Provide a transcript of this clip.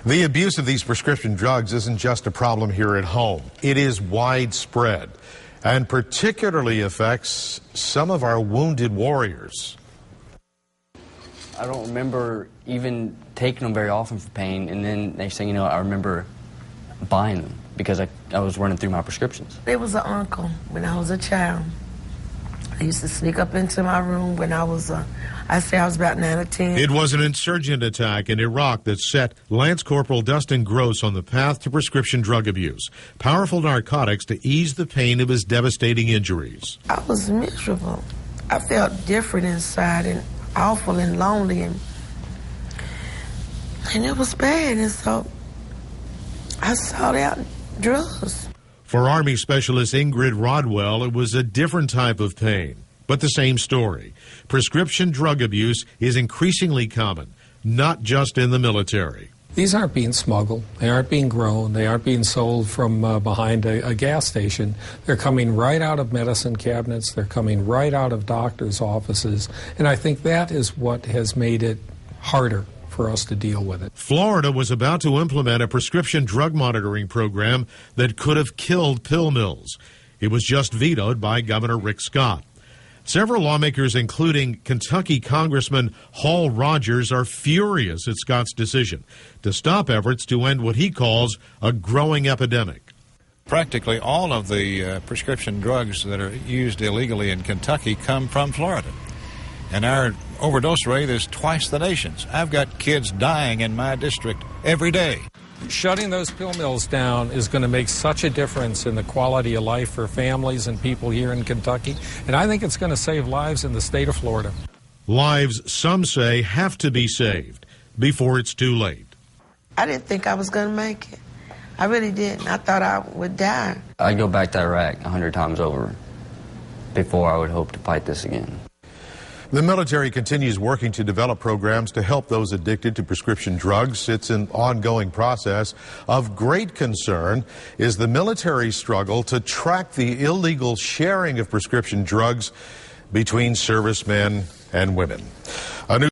The abuse of these prescription drugs isn't just a problem here at home. It is widespread and particularly affects some of our wounded warriors. I don't remember even taking them very often for pain, and then next thing you know, I remember buying them because I was running through my prescriptions. There was an uncle when I was a child. He used to sneak up into my room when I was about 9 or 10. It was an insurgent attack in Iraq that set Lance Corporal Dustin Gross on the path to prescription drug abuse, powerful narcotics to ease the pain of his devastating injuries. I was miserable. I felt different inside and awful and lonely, and it was bad, and so I sought out drugs. For Army Specialist Ingrid Rodwell, it was a different type of pain, but the same story. Prescription drug abuse is increasingly common, not just in the military. These aren't being smuggled. They aren't being grown. They aren't being sold from behind a gas station. They're coming right out of medicine cabinets. They're coming right out of doctors' offices. And I think that is what has made it harder for us to deal with it. Florida was about to implement a prescription drug monitoring program that could have killed pill mills. It was just vetoed by Governor Rick Scott. Several lawmakers, including Kentucky Congressman Hall Rogers, are furious at Scott's decision to stop efforts to end what he calls a growing epidemic. Practically all of the prescription drugs that are used illegally in Kentucky come from Florida. And our overdose rate is twice the nation's. I've got kids dying in my district every day. Shutting those pill mills down is going to make such a difference in the quality of life for families and people here in Kentucky. And I think it's going to save lives in the state of Florida. Lives, some say, have to be saved before it's too late. I didn't think I was going to make it. I really didn't. I thought I would die. I'd go back to Iraq 100 times over before I would hope to fight this again. The military continues working to develop programs to help those addicted to prescription drugs. It's an ongoing process. Of great concern is the military's struggle to track the illegal sharing of prescription drugs between servicemen and women. A new